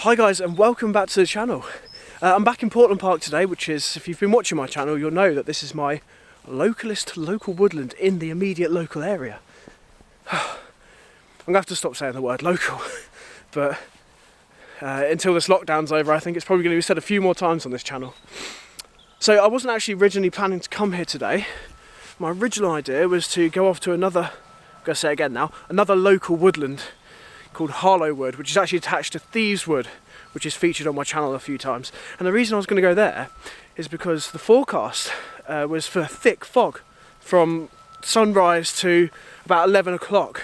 Hi guys, and welcome back to the channel. I'm back in Portland Park today, which is, if you've been watching my channel, you'll know that this is my local woodland in the immediate local area. I'm gonna have to stop saying the word local, but until this lockdown's over, I think it's probably going to be said a few more times on this channel. So I wasn't actually originally planning to come here today. My original idea was to go off to another, I'm going to say it again now, another local woodland called Harlowwood, which is actually attached to Thieveswood, which is featured on my channel a few times. And the reason I was going to go there is because the forecast was for thick fog from sunrise to about 11 o'clock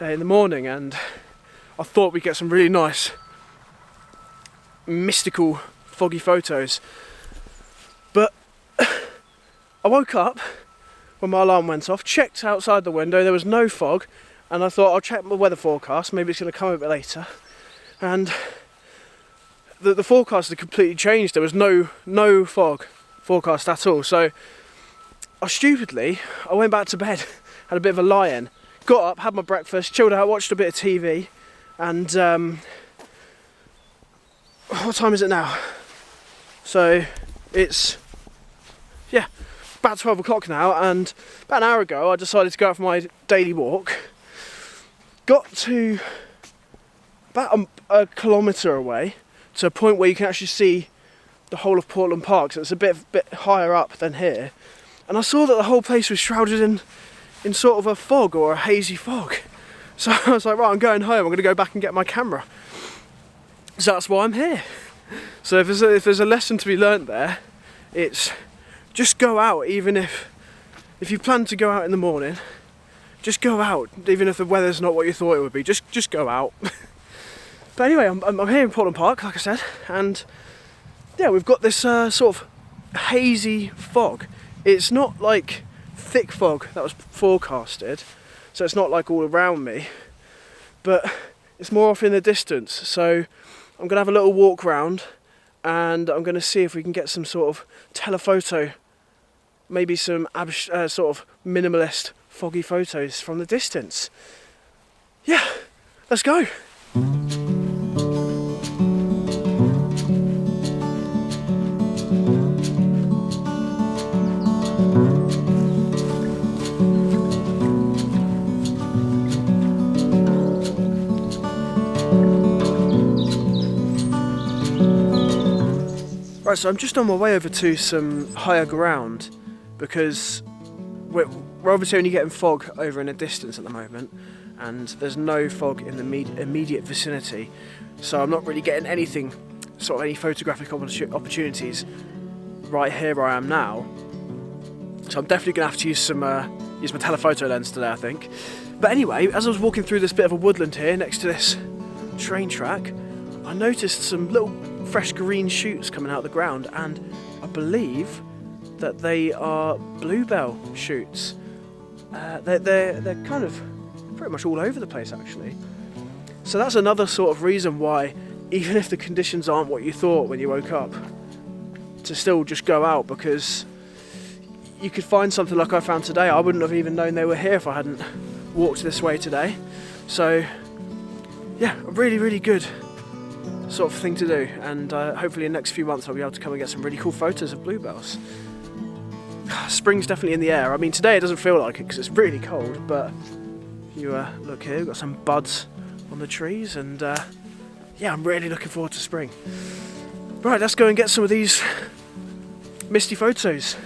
in the morning, and I thought we'd get some really nice mystical foggy photos. But I woke up when my alarm went off, checked outside the window, there was no fog, and I thought I'll check my weather forecast, maybe it's going to come a bit later. And the forecast had completely changed. There was no fog forecast at all. So I went back to bed, had a bit of a lie-in, got up, had my breakfast, chilled out, watched a bit of TV, and what time is it now? So it's, yeah, about 12 o'clock now, and about an hour ago I decided to go out for my daily walk. Got to about a kilometre away to a point where you can actually see the whole of Portland Park, so it's a bit higher up than here, and I saw that the whole place was shrouded in sort of a fog, or a hazy fog. So I was like, right, I'm going home, I'm going to go back and get my camera. So that's why I'm here. So if there's a lesson to be learnt there, it's just go out. Even if you plan to go out in the morning, just go out, even if the weather's not what you thought it would be. Just go out. But anyway, I'm here in Portland Park, like I said, and yeah, we've got this sort of hazy fog. It's not like thick fog that was forecasted, so it's not like all around me, but it's more off in the distance. So I'm gonna have a little walk round, and I'm gonna see if we can get some sort of telephoto, maybe some sort of minimalist foggy photos from the distance. Yeah, let's go. Right, so I'm just on my way over to some higher ground, because we're obviously only getting fog over in the distance at the moment, and there's no fog in the immediate vicinity, so I'm not really getting anything, sort of any photographic opportunities right here where I am now. So I'm definitely going to have to use my telephoto lens today, I think. But anyway, as I was walking through this bit of a woodland here next to this train track, I noticed some little fresh green shoots coming out of the ground, and I believe that they are bluebell shoots. They're kind of pretty much all over the place, actually. So that's another sort of reason why, even if the conditions aren't what you thought when you woke up, to still just go out, because you could find something like I found today. I wouldn't have even known they were here if I hadn't walked this way today. So yeah, a really good sort of thing to do, and hopefully in the next few months I'll be able to come and get some really cool photos of bluebells. Spring's definitely in the air. I mean, today it doesn't feel like it because it's really cold, but if you look here, we've got some buds on the trees, and yeah, I'm really looking forward to spring. Right, let's go and get some of these misty photos.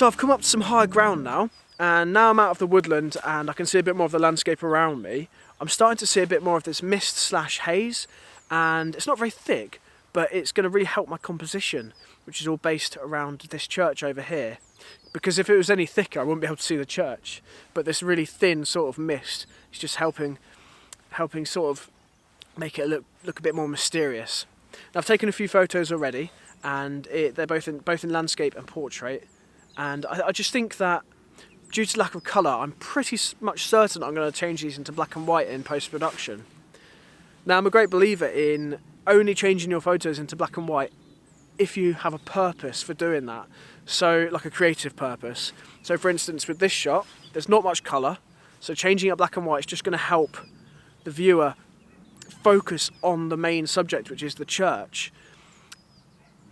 So I've come up to some higher ground now, and now I'm out of the woodland and I can see a bit more of the landscape around me. I'm starting to see a bit more of this mist slash haze, and it's not very thick, but it's going to really help my composition, which is all based around this church over here. Because if it was any thicker, I wouldn't be able to see the church. But this really thin sort of mist is just helping sort of make it look a bit more mysterious. Now, I've taken a few photos already, and they're both in landscape and portrait. And I just think that due to lack of colour, I'm pretty much certain I'm going to change these into black and white in post-production. Now, I'm a great believer in only changing your photos into black and white if you have a purpose for doing that. So, like a creative purpose. So, for instance, with this shot, there's not much colour, so changing it black and white is just going to help the viewer focus on the main subject, which is the church.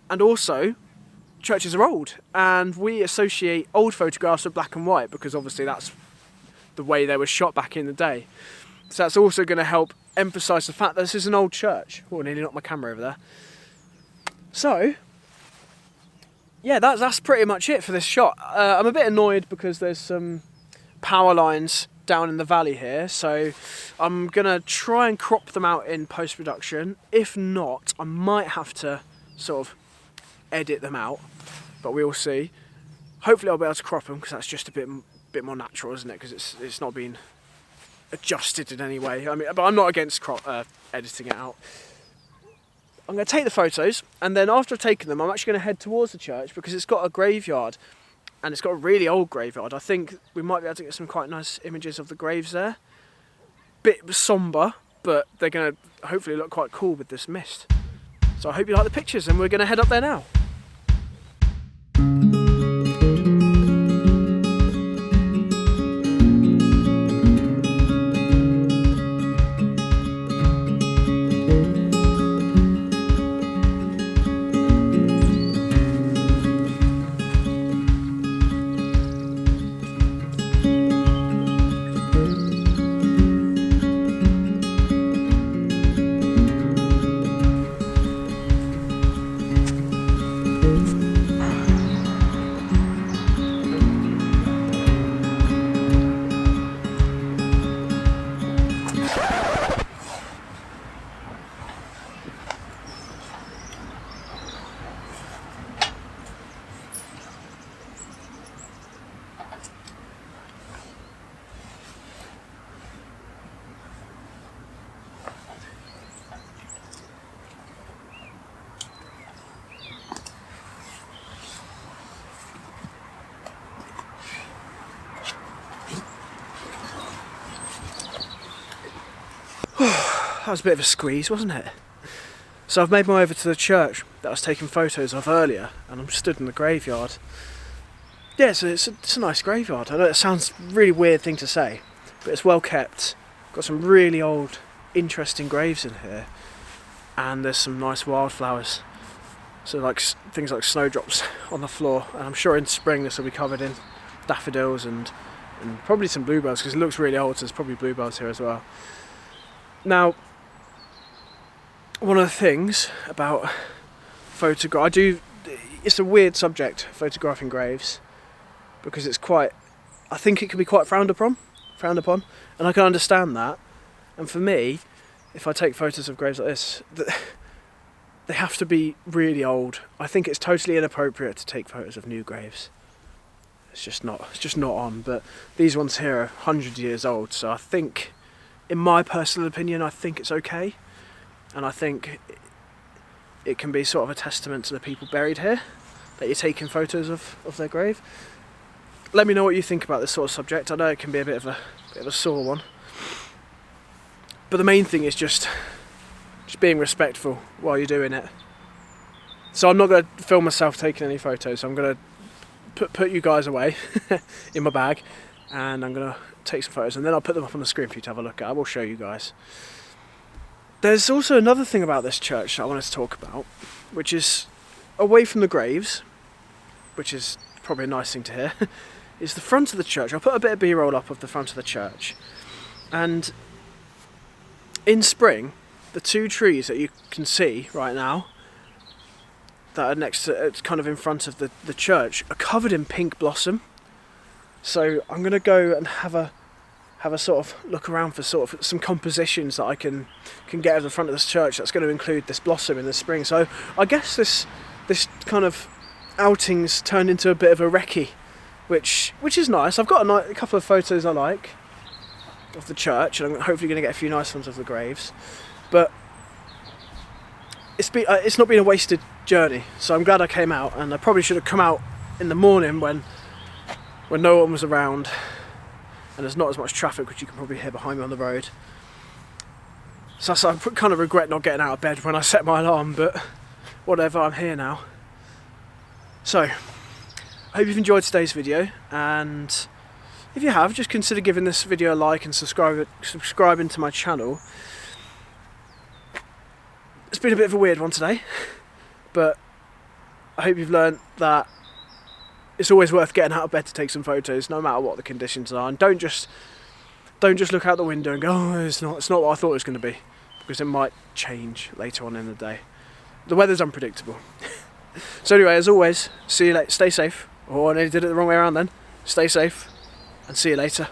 And also, churches are old, and we associate old photographs with black and white because obviously that's the way they were shot back in the day. So that's also going to help emphasise the fact that this is an old church. Oh, I nearly knocked my camera over there. So, yeah, that's pretty much it for this shot. I'm a bit annoyed because there's some power lines down in the valley here, so I'm going to try and crop them out in post-production. If not, I might have to sort of edit them out, but we'll see. Hopefully I'll be able to crop them because that's just a bit more natural, isn't it? Because it's not been adjusted in any way. I mean, but I'm not against editing it out. I'm going to take the photos, and then after I've taken them, I'm actually going to head towards the church because it's got a graveyard, and it's got a really old graveyard. I think we might be able to get some quite nice images of the graves there. Bit sombre, but they're going to hopefully look quite cool with this mist. So I hope you like the pictures, and we're going to head up there now. That was a bit of a squeeze, wasn't it? So I've made my way over to the church that I was taking photos of earlier, and I'm stood in the graveyard. Yeah, it's a nice graveyard. I know it sounds a really weird thing to say, but it's well kept. Got some really old, interesting graves in here, and there's some nice wildflowers. So like things like snowdrops on the floor, and I'm sure in spring this will be covered in daffodils and probably some bluebells because it looks really old, so there's probably bluebells here as well. Now, one of the things about it's a weird subject, photographing graves, because I think it can be quite frowned upon, and I can understand that. And for me, if I take photos of graves like this, they have to be really old. I think it's totally inappropriate to take photos of new graves. It's just not on. But these ones here are 100 years old, so I think, in my personal opinion, I think it's okay. And I think it can be sort of a testament to the people buried here that you're taking photos of their grave. Let me know what you think about this sort of subject. I know it can be a bit of a sore one, but the main thing is just being respectful while you're doing it. So I'm not going to film myself taking any photos. So I'm going to put you guys away in my bag, and I'm going to take some photos, and then I'll put them up on the screen for you to have a look at. I will show you guys. There's also another thing about this church that I wanted to talk about, which is away from the graves, which is probably a nice thing to hear, is the front of the church. I'll put a bit of B-roll up of the front of the church. And in spring, the two trees that you can see right now, that are next to, it's kind of in front of the church, are covered in pink blossom. So I'm going to go and have a sort of look around for sort of some compositions that I can get at the front of this church that's going to include this blossom in the spring. So I guess this kind of outing's turned into a bit of a recce, which is nice. I've got a couple of photos I like of the church, and I'm hopefully going to get a few nice ones of the graves. But it's not been a wasted journey, so I'm glad I came out. And I probably should have come out in the morning when no one was around and there's not as much traffic, which you can probably hear behind me on the road. So I kind of regret not getting out of bed when I set my alarm, but whatever, I'm here now. So I hope you've enjoyed today's video, and if you have, just consider giving this video a like and subscribing to my channel. It's been a bit of a weird one today, but I hope you've learnt that it's always worth getting out of bed to take some photos, no matter what the conditions are. And don't just look out the window and go, oh, it's not what I thought it was going to be, because it might change later on in the day. The weather's unpredictable. So anyway, as always, see you later. Stay safe. Oh, I nearly did it the wrong way around then. Stay safe, and see you later.